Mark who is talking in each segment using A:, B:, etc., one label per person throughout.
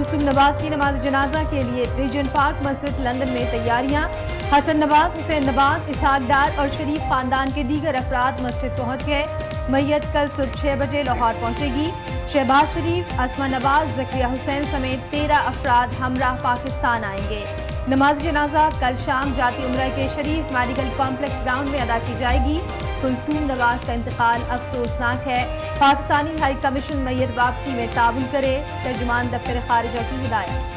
A: کلثوم نواز کی نماز جنازہ کے لیے ریجن پارک مسجد لندن میں تیاریاں۔ حسن نواز، حسین نواز، اسحاق ڈار اور شریف خاندان کے دیگر افراد مسجد پہنچ گئے۔ میت کل صبح 6 بجے لاہور پہنچے گی۔ شہباز شریف، اسما نواز، زکریا حسین سمیت 13 افراد ہمراہ پاکستان آئیں گے۔ نماز جنازہ کل شام جاتی عمرہ کے شریف میڈیکل کمپلیکس گراؤنڈ میں ادا کی جائے گی۔ کلثوم نواز کا انتقال افسوسناک ہے، پاکستانی ہائی کمیشن میت واپسی میں تعاون کرے، ترجمان دفتر خارجہ کی ہدایت۔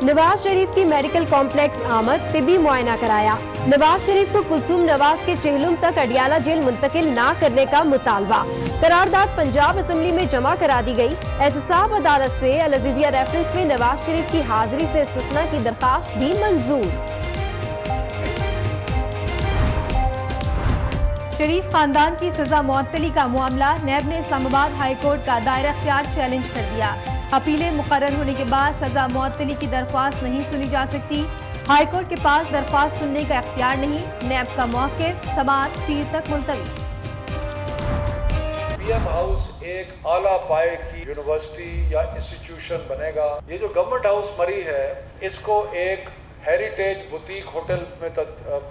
B: نواز شریف کی میڈیکل کمپلیکس آمد، طبی معائنہ کرایا۔ نواز شریف کو کلثوم نواز کے چہلم تک اڈیالہ جیل منتقل نہ کرنے کا مطالبہ، قرارداد پنجاب اسمبلی میں جمع کرا دی گئی۔ احتساب عدالت سے العزیزیہ ریفرنس میں نواز شریف کی حاضری سے استثناء کی درخواست بھی منظور۔
A: شریف خاندان کی سزا معطلی کا معاملہ، نیب نے اسلام آباد ہائی کورٹ کا دائرہ اختیار چیلنج کر دیا۔ اپیلیں مقرر ہونے کے بعد سزا معطلی کی درخواست نہیں سنی جا سکتی۔ ہائی کورٹ کے پاس درخواست سننے کا اختیار نہیں، نیب کا موقف، سماعت پیر تک ملتوی۔
C: پی ایم ہاؤس ایک اعلیٰ پائے کی یونیورسٹی یا انسٹیٹیوشن بنے گا۔ یہ جو گورنمنٹ ہاؤس مری ہے، اس کو ایک ہیریٹیج بوتیک ہوٹل میں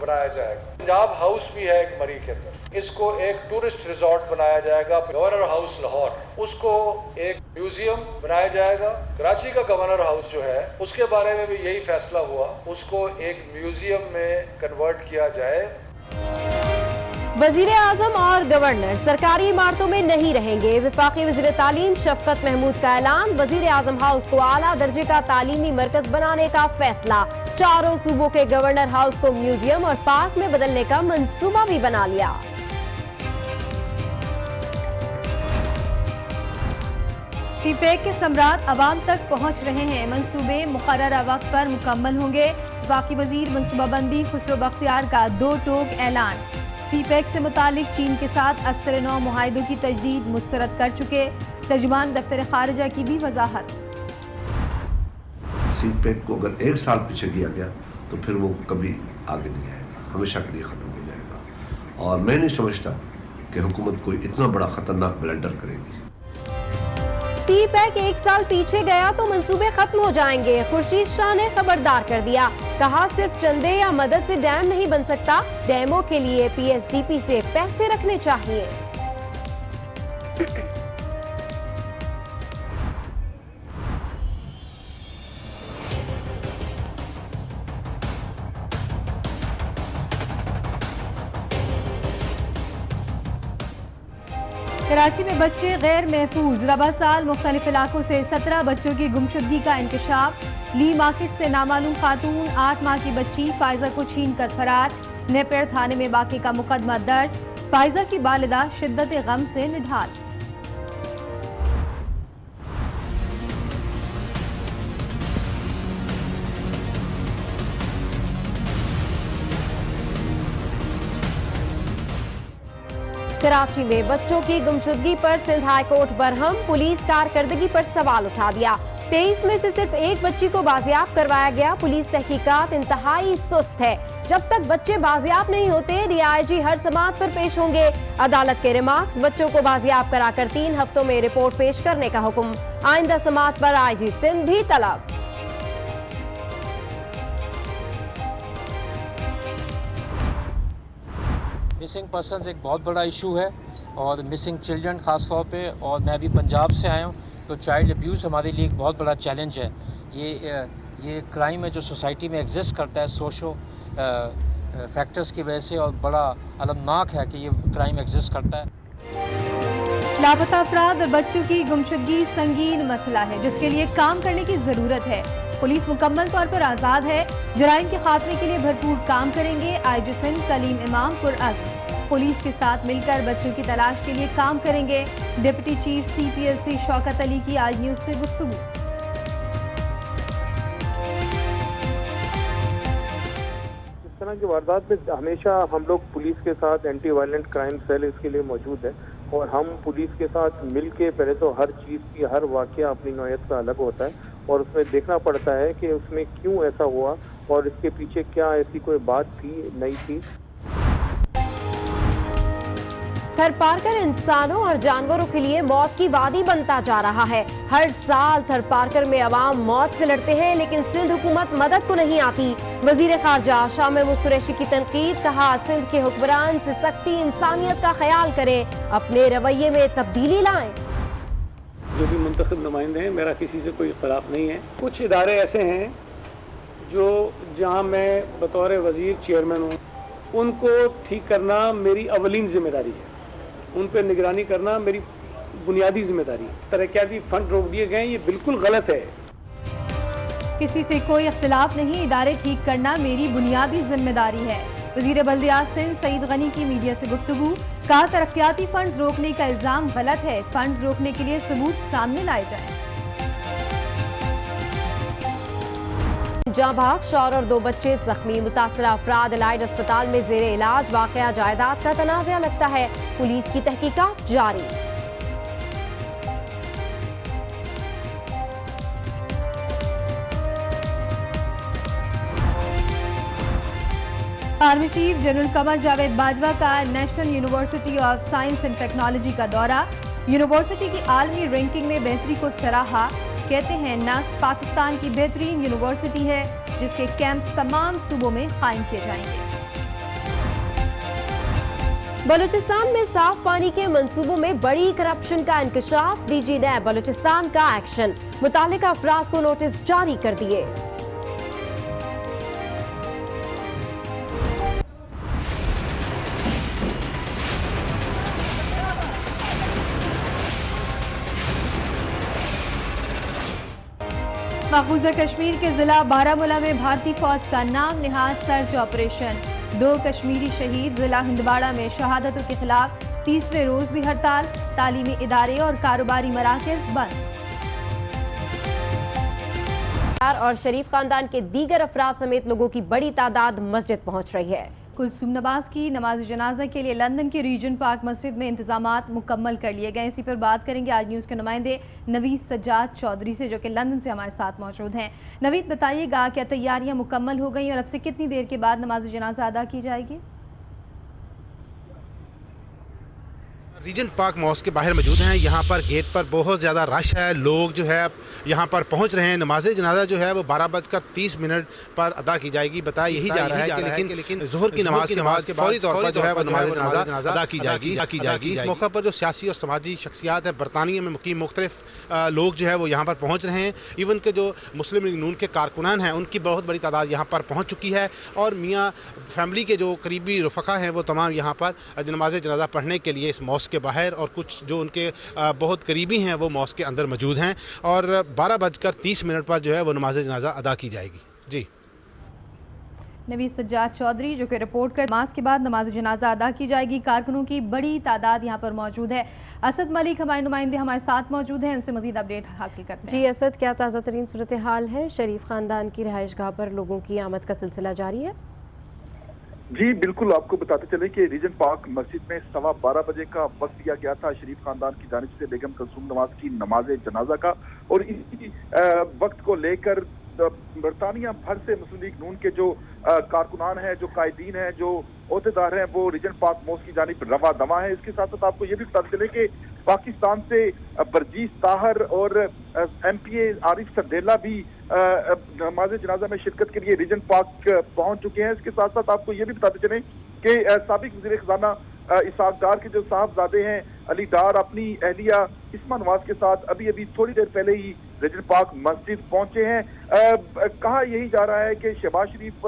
C: بنایا جائے گا۔ پنجاب ہاؤس بھی ہے ایک مری کے اندر، اس کو ایک ٹورسٹ ریزورٹ بنایا جائے گا۔ گورنر ہاؤس لاہور، اس کو ایک میوزیم بنایا جائے گا۔ کراچی کا گورنر ہاؤس جو ہے، اس کے بارے میں بھی یہی فیصلہ ہوا، اس کو ایک میوزیم میں کنورٹ کیا جائے۔
B: وزیر اعظم اور گورنر سرکاری عمارتوں میں نہیں رہیں گے، وفاقی وزیر تعلیم شفقت محمود کا اعلان۔ وزیر اعظم ہاؤس کو اعلیٰ درجے کا تعلیمی مرکز بنانے کا فیصلہ، چاروں صوبوں کے گورنر ہاؤس کو میوزیم اور پارک میں بدلنے کا منصوبہ بھی بنا لیا۔
A: سی پیک کے ثمرات عوام تک پہنچ رہے ہیں، منصوبے مقررہ وقت پر مکمل ہوں گے۔ وفاقی وزیر منصوبہ بندی خسرو بختیار کا 2 ٹوک اعلان۔ سی پیک سے متعلق چین کے ساتھ اثر نو معاہدوں کی تجدید مسترد کر چکے، ترجمان دفتر خارجہ کی بھی وضاحت۔
D: سی پیک کو اگر 1 سال پیچھے کیا گیا تو پھر وہ کبھی آگے نہیں آئے گا، ہمیشہ کے لیے ختم ہو جائے گا، اور میں نہیں سمجھتا کہ حکومت کوئی اتنا بڑا خطرناک بلنڈر کرے گی۔
B: سی پیک 1 سال پیچھے گیا تو منصوبے ختم ہو جائیں گے، خورشید شاہ نے خبردار کر دیا، کہا صرف چندے یا مدد سے ڈیم نہیں بن سکتا، ڈیموں کے لیے پی ایس ڈی پی سے پیسے رکھنے چاہیے۔
A: کراچی میں بچے غیر محفوظ، ربع سال مختلف علاقوں سے 17 بچوں کی گمشدگی کا انکشاف۔ لی مارکیٹ سے نامعلوم خاتون 8 ماہ کی بچی فائزہ کو چھین کر فرار، نیپیر تھانے میں واقعے کا مقدمہ درج۔ فائزہ کی والدہ شدت غم سے نڈھال۔
B: کراچی میں بچوں کی گمشدگی پر سندھ ہائی کورٹ برہم، پولیس کارکردگی پر سوال اٹھا دیا۔ 23 میں سے صرف 1 بچی کو بازیاب کروایا گیا، پولیس تحقیقات انتہائی سست ہے، جب تک بچے بازیاب نہیں ہوتے ڈی آئی جی ہر سماعت پر پیش ہوں گے۔ عدالت کے ریمارکس، بچوں کو بازیاب کرا کر 3 ہفتوں میں رپورٹ پیش کرنے کا حکم، آئندہ سماعت پر آئی جی سندھ بھی طلب۔
E: مسنگ پرسنز ایک بہت بڑا ایشو ہے، اور مسنگ چلڈرن خاص طور پہ، اور میں بھی پنجاب سے آیا ہوں، تو چائلڈ ابیوز ہمارے لیے ایک بہت بڑا چیلنج ہے۔ یہ کرائم ہے جو سوسائٹی میں ایگزسٹ کرتا ہے سوشو فیکٹرز کی وجہ سے، اور بڑا المناک ہے کہ یہ کرائم ایگزسٹ کرتا ہے۔
A: لاپتہ افراد اور بچوں کی گمشدگی سنگین مسئلہ ہے جس کے لیے کام کرنے کی ضرورت ہے۔ پولیس مکمل طور پر آزاد ہے، جرائم کے خاتمے کے لیے بھرپور کام کریں گے۔ آئی جی سندھ کلیم امام پرعزم، پولیس کے ساتھ مل کر بچوں کی تلاش کے لیے کام کریں گے۔ ڈپٹی چیف سی P L C Shaukat Ali کی آج نیوز سے گفتگو۔
F: اس طرح کی واردات میں ہمیشہ ہم لوگ پولیس کے ساتھ اینٹی وائلنٹ کرائم سیل اس کے لیے موجود ہے، اور ہم پولیس کے ساتھ مل کے پہلے تو ہر چیز کی، ہر واقعہ اپنی نوعیت کا الگ ہوتا ہے، اور اس میں دیکھنا پڑتا ہے کہ اس میں کیوں ایسا ہوا اور اس کے پیچھے کیا ایسی کوئی بات تھی نہیں تھی۔
B: थरपारकर इंसानों और जानवरों के लिए मौत की वादी बनता जा रहा है। हर साल थरपारकर में अवाम मौत से लड़ते हैं, लेकिन सिंध हुकूमत मदद को नहीं आती। वजीर खारजा शाह महमूद कुरैशी की तनकीद, कहा सिंध के हुक्मरान से सख्ती इंसानियत का ख्याल करें, अपने रवैये में तब्दीली लाएं।
G: जो भी मुंतखब नुमाइंदे हैं, मेरा किसी से कोई इख्तिलाफ नहीं है। कुछ इदारे ऐसे हैं जो जहां मैं बतौर वजीर चेयरमैन हूँ, उनको ठीक करना मेरी अवलीन जिम्मेदारी है। उन पर निगरानी करना मेरी बुनियादी जिम्मेदारी है। तरक्याती फंड रोक दिए गए, ये बिल्कुल गलत है।
A: किसी से कोई इख्तिलाफ नहीं, इदारे ठीक करना मेरी बुनियादी जिम्मेदारी है। वजीर बल्दियात सिंध सईद गनी की मीडिया से गुफ्तगू, कहा तरक्याती फंड्स रोकने का इल्जाम गलत है, फंड्स रोकने के लिए सबूत सामने लाए जाएं।
B: जांबाग शौहर और 2 बच्चे जख्मी, मुतासरा अफराद एलाइड अस्पताल में जेर इलाज। वाकया जायदाद का तनाज़ा लगता है, पुलिस की तहकीकात जारी।
A: Army chief general Qamar Javed Bajwa का national university of science and technology का दौरा। यूनिवर्सिटी की आलमी रैंकिंग में बेहतरी को सराहा। कहते हैं नास्ट पाकिस्तान की बेहतरीन यूनिवर्सिटी है, जिसके कैंप्स तमाम सूबों में कायम किए जाएंगे।
B: बलूचिस्तान में साफ पानी के मंसूबों में बड़ी करप्शन का इंकशाफ। डीजी नैब बलूचिस्तान का एक्शन, मुतालिका अफराद को नोटिस जारी कर दिए।
A: मकबूजा कश्मीर के जिला बारामूला में भारतीय फौज का नाम निहाद सर्च ऑपरेशन। 2 कश्मीरी शहीद। जिला हिंदवाड़ा में शहादतों के खिलाफ तीसरे रोज भी हड़ताल। तालीमी इदारे और कारोबारी मराकज़ बंद।
B: और शरीफ खानदान के दीगर अफराद समेत लोगों की बड़ी तादाद मस्जिद पहुंच रही है।
A: कुलसूम नवाज की नमाज जनाजा के लिए लंदन के रीजन पार्क मस्जिद में इंतजामात मुकम्मल कर लिए गए। इसी पर बात करेंगे आज न्यूज़ के नुमाइंदे नवीद सज्जाद चौधरी से, जो कि लंदन से हमारे साथ मौजूद हैं। नवीद, बताइएगा क्या तैयारियां मुकम्मल हो गई और अब से कितनी देर के बाद नमाज जनाजा अदा की जाएगी?
H: रीजन पार्क मॉस्क के बाहर मौजूद हैं। यहाँ पर गेट पर बहुत ज़्यादा रश है, लोग जो है यहाँ पर पहुँच रहे हैं। नमाज जनाजा जो है वो 12:30 पर अदा की जाएगी। बताया यही जा रहा है कि लेकिन ज़ुहर की नमाज के फौरी तौर पर जो है वो नमाज जनाजा अदा की जाएगी। इस मौका पर जो सियासी और समाजी शख्सियात है बरतानिया में मुकीम मुख्तलिफ लोग जो है वो यहाँ पर पहुँच रहे हैं। इवन के जो मुस्लिम लीग नून के कारकुनान हैं, उनकी बहुत बड़ी तादाद यहाँ पर पहुँच चुकी है। और मियाँ फैमिली के जो करीबी रफ़क़ा हैं वो तमाम यहाँ पर नमाज जनाजा पढ़ने के लिए इस मॉस्क के बाहर, और कुछ जो उनके बहुत करीबी हैं वो मॉस्क के अंदर मौजूद हैं। और 12:30 पर जो है वो नमाज जनाजा अदा की जाएगी। जी,
A: नवीद सज्जाद चौधरी जो कि रिपोर्ट कर नमाज के बाद नमाज जनाजा अदा की जाएगी। कारकुनों की बड़ी तादाद यहाँ पर मौजूद है। असद मलिक हमारे नुमाइंदे हमारे साथ मौजूद हैं, उनसे मजीद अपडेट हासिल करते हैं।
B: जी असद, क्या ताज़ा तरीन सूरत हाल है? शरीफ खानदान की रिहाइशगाह पर लोगों की आमद का सिलसिला जारी है?
I: जी बिल्कुल, आपको बताते चले कि रीजन पार्क मस्जिद में 12:15 बजे का वक्त दिया गया था शरीफ खानदान की जानिब से बेगम कुलसूम नवाज की नमाज जनाजा का। और इसी वक्त को लेकर बरतानिया भर से मुस्लिम लीग नून के जो कारकुनान हैं, जो कायदीन हैं, जो ओहदेदार हैं, वो रीजन पार्क मॉस्क की जानिब रवा दवा है। इसके साथ साथ आपको ये भी बताते चले कि पाकिस्तान से बरजीस ताहर और MPA आरिफ सरदेला भी नमाज जनाजा में शिरकत के लिए रीजन पार्क पहुंच चुके हैं। इसके साथ साथ आपको ये भी बताते चले कि साबिक वज़ीर ख़ज़ाना इसाक डार के जो साहबजादे हैं अली डार अपनी अहलिया इस्मा नवाज के साथ अभी थोड़ी देर पहले ही रीजन पार्क मस्जिद पहुंचे हैं। कहा यही जा रहा है कि शहबाज शरीफ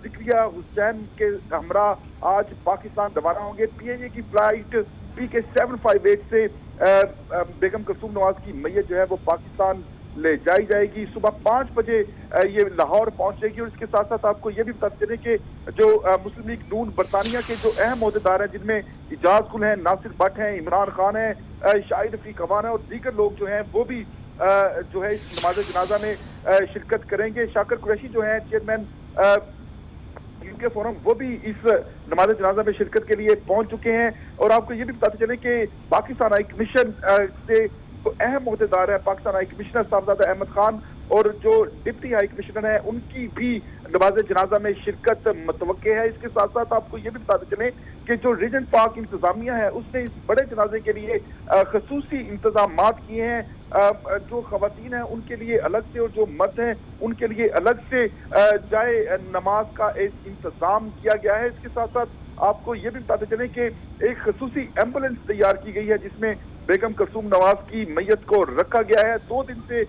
I: ज़िक्रिया हुसैन के हमरा आज पाकिस्तान रवाना होंगे। PNA की फ्लाइट PK 758 से बेगम कुलसूम नवाज की मैयत जो है वो पाकिस्तान ले जाई जाएगी। सुबह 5 बजे ये लाहौर पहुंचेगी। और इसके साथ साथ आपको ये भी बताते चले कि जो मुस्लिम लीग नून बरतानिया के जो अहम ओहदेदार हैं, जिनमें इजाज गुल हैं, नासिर भट्ट हैं, इमरान खान हैं, शाहिद रफीक अवान है और दीगर लोग जो हैं वो भी जो है इस नमाज जनाजा में शिरकत करेंगे। शाकिर कुरैशी जो है चेयरमैन UK फोरम, वो भी इस नमाज जनाजा में शिरकत के लिए पहुंच चुके हैं। और आपको ये भी बताते चले कि पाकिस्तान हाई कमीशन से अहम ओहदेदार है पाकिस्तान हाई कमिश्नर साहबजादा अहमद खान, और जो डिप्टी हाई कमिश्नर है उनकी भी नमाज जनाजा में शिरकत मुतवक्के है। इसके साथ साथ आपको ये भी बताते चलें कि जो रीजन पार्क इंतजामिया है उसने इस बड़े जनाजे के लिए खसूसी इंतजामात किए हैं। जो खवातीन हैं उनके लिए अलग से और जो मर्द हैं उनके लिए अलग से जाए नमाज का एक इंतजाम किया गया है। इसके साथ साथ आपको ये भी बताते चलें कि एक खसूसी एम्बुलेंस तैयार की गई है जिसमें बेगम कुलसूम नवाज की मैयत को रखा गया है। 2 दिन से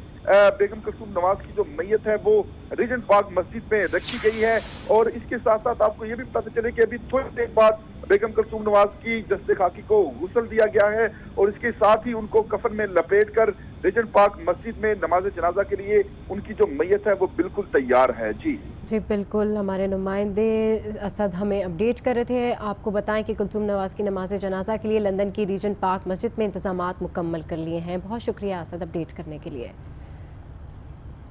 I: बेगम कुलसूम नवाज की जो मैयत है वो रीजन पार्क मस्जिद में रखी गई है। और इसके साथ साथ आपको ये भी बताते चले कि अभी थोड़ी देर बाद बेगम कुलसूम नवाज की जस्ते खाकी को गुस्ल दिया गया है और इसके साथ ही उनको कफन में लपेट कर रीजन पार्क मस्जिद में नमाज जनाजा के लिए उनकी जो मैयत है वो बिल्कुल तैयार है। जी
B: बिल्कुल, हमारे नुमाइंदे असद हमें अपडेट कर रहे थे। आपको बताएं कि कुलसूम नवाज की नमाज जनाजा के लिए लंदन की रीजन पार्क मस्जिद में इंतजामात मुकम्मल कर लिए हैं। बहुत शुक्रिया असद अपडेट करने के लिए।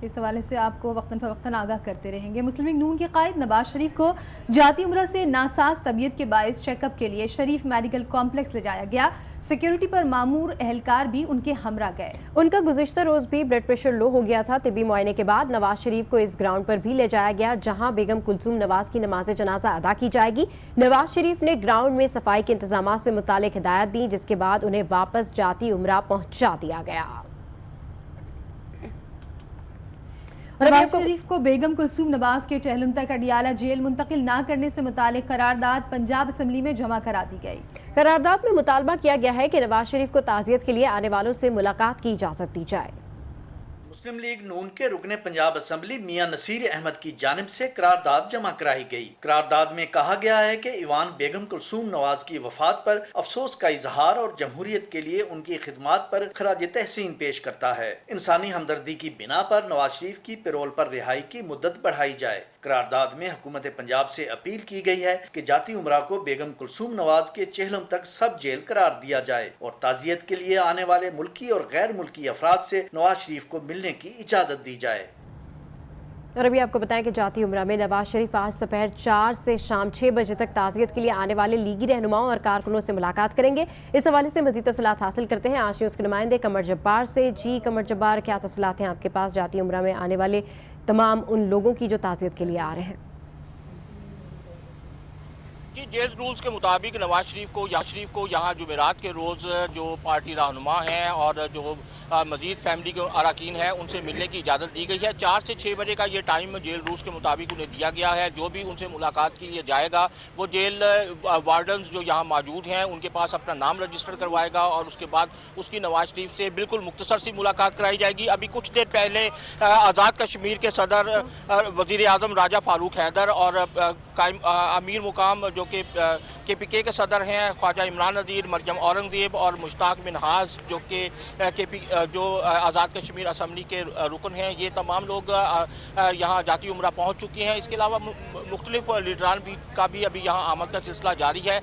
A: इस हवाले से आपको वक्तन फवक्तन आगाह करते रहेंगे। मुस्लिम लीग नून के कायद नवाज शरीफ को जाती उम्र से नासाज तबीयत के बायस चेकअप के लिए शरीफ मेडिकल कॉम्प्लेक्स ले जाया गया। सिक्योरिटी पर मामूर एहलकार भी उनके हमरा गए।
B: उनका गुज़िश्ता रोज भी ब्लड प्रेशर लो हो गया था। तिब्बी मुआयने के बाद नवाज शरीफ को इस ग्राउंड पर भी ले जाया गया जहां बेगम कुलसूम नवाज की नमाज जनाजा अदा की जाएगी। नवाज शरीफ ने ग्राउंड में सफाई के इंतजाम से मुतालिक हिदायत दी जिसके बाद उन्हें वापस जाती उम्रा पहुंचा दिया गया।
A: नवाज शरीफ को बेगम कुलसूम नवाज के चहलम तक अडियाला जेल मुंतकिल न करने से मुतालिक करारदाद पंजाब असम्बली में जमा करा दी गई।
B: करारदाद में मुतालबा किया गया है कि नवाज शरीफ को ताज़ियत के लिए आने वालों से मुलाकात की इजाज़त दी जाए।
J: मुस्लिम लीग नून के रुकने पंजाब असम्बली मियां नसीर अहमद की जानिब से करारदाद जमा कराई गई। करारदाद में कहा गया है कि ईवान बेगम कुलसूम नवाज की वफात पर अफसोस का इजहार और जमहूरियत के लिए उनकी खिदमात पर खराज तहसीन पेश करता है। इंसानी हमदर्दी की बिना पर नवाज शरीफ की पैरोल पर रिहाई की मुद्दत बढ़ाई जाए। करारदाद में हुकूमत पंजाब से अपील की गई है कि जाती उमरा को बेगम कुलसूम नवाज के चेहलम तक सब जेल करार दिया जाए और ताज़ियत के लिए आने वाले मुल्की और गैर मुल्की अफराद से नवाज शरीफ को मिलने की इजाज़त दी जाए।
B: और अभी आपको बताएं कि जाती उम्रा में नवाज शरीफ आज दोपहर 4 से शाम 6 बजे तक ताज़ियत के लिए आने वाले लीगी रहनुमाओं और कारकुनों से मुलाकात करेंगे। इस हवाले से मज़ीद तफसीलात हासिल करते हैं आज न्यूज़ के नुमाइंदे कमर जब्बार से। जी कमर जब्बार, क्या तफसीलात हैं आपके पास जाती उम्रा में आने वाले तमाम उन लोगों की जो ताज़ियत के लिए आ रहे हैं?
K: जी, जेल रूल्स के मुताबिक नवाज शरीफ को यहाँ जुमेरात के रोज़ जो पार्टी रहनुमा हैं और जो मजीद फैमिली के अरकान हैं उनसे मिलने की इजाज़त दी गई है। 4 से 6 बजे का ये टाइम जेल रूल्स के मुताबिक उन्हें दिया गया है। जो भी उनसे मुलाकात के लिए जाएगा वो जेल वार्डन जो यहाँ मौजूद हैं उनके पास अपना नाम रजिस्टर करवाएगा और उसके बाद उसकी नवाज शरीफ से बिल्कुल मुख्तसर सी मुलाकात कराई जाएगी। अभी कुछ देर पहले आज़ाद कश्मीर के सदर वज़ीर आज़म राजा फारूक हैदर और अमीर मुकाम जो कि KPK के सदर हैं ख्वाजा इमरान नज़ीर, मरियम औरंगज़ेब और मुश्ताक मिनहाज जो कि जो आज़ाद कश्मीर असम्बली के रुकन हैं, ये तमाम लोग यहाँ जाती उम्रा पहुँच चुके हैं। इसके अलावा मुख्तलिफ लीडरान का भी अभी यहाँ आमद का सिलसिला जारी है।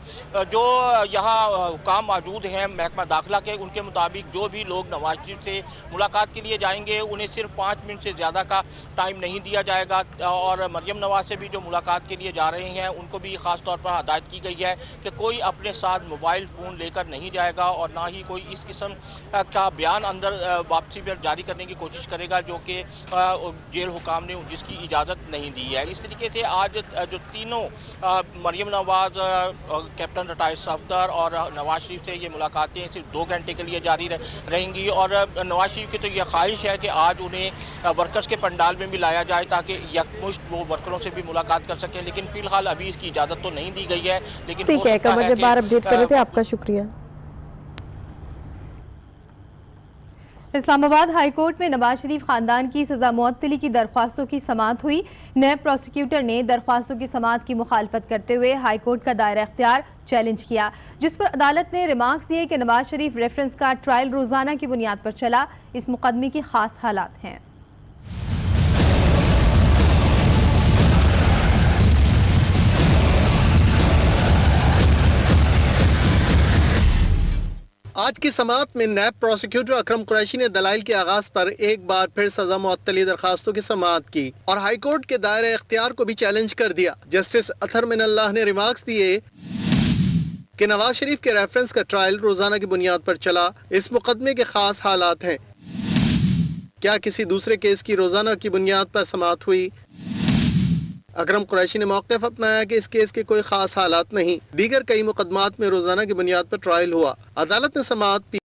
K: जो यहाँ हुकाम मौजूद हैं महकमा दाखिला के, उनके मुताबिक जो भी लोग नवाज शरीफ से मुलाकात के लिए जाएंगे उन्हें सिर्फ 5 मिनट से ज़्यादा का टाइम नहीं दिया जाएगा। और मरियम नवाज से भी जो मुलाकात के लिए जा रहे हैं उनको भी ख़ास तौर पर हिदायत की गई है कि कोई अपने साथ मोबाइल फ़ोन लेकर नहीं जाएगा और ना ही कोई इस किस्म का बयान अंदर वापसी पर जारी करने की कोशिश करेगा जो कि जेल हुकाम ने जिसकी इजाज़त नहीं दी है। इस तरीके से आज जो तीनों मरियम नवाज, कैप्टन रिटायर्ड सफदर और नवाज शरीफ से ये मुलाकातें सिर्फ 2 घंटे के लिए जारी रहेंगी। और नवाज शरीफ की तो ये ख्वाहिश है कि आज उन्हें वर्कर्स के पंडाल में भी लाया जाए ताकि यकमुश्त वो वर्करों से भी मुलाकात कर सकें, लेकिन फिलहाल अभी इसकी इजाज़त तो नहीं दी गई है। लेकिन
B: ठीक है, कमर जब्बार अपडेट कर रहे थे, आपका शुक्रिया।
A: इस्लामाबाद हाई कोर्ट में नवाज शरीफ खानदान की सजा मुअत्तली की दरख्वास्तों की समाअत हुई। नैब प्रोसिक्यूटर ने दरख्वास्तों की समाअत की मुखालफत करते हुए हाई कोर्ट का दायरा इख्तियार चैलेंज किया, जिस पर अदालत ने रिमार्क्स दिए कि नवाज शरीफ रेफरेंस का ट्रायल रोजाना की बुनियाद पर चला। इस मुकदमे की खास हालात हैं।
L: आज की समाअत में नैब प्रोसिक्यूटर अकरम कुरैशी ने दलाइल के आगाज पर एक बार फिर सजा मुअत्तली दरखास्तों की समाअत की और हाई कोर्ट के दायरे इख्तियार को भी चैलेंज कर दिया। जस्टिस अथर मिनल्लाह ने रिमार्क्स दिए कि नवाज शरीफ के रेफरेंस का ट्रायल रोजाना की बुनियाद पर चला। इस मुकदमे के खास हालात हैं। کیا کسی دوسرے کیس کی روزانہ کی بنیاد پر سماعت ہوئی؟ اکرم قریشی نے موقف اپنایا کہ اس کیس کے کوئی خاص حالات نہیں، دیگر کئی مقدمات میں روزانہ کی بنیاد پر ٹرائل ہوا، عدالت نے سماعت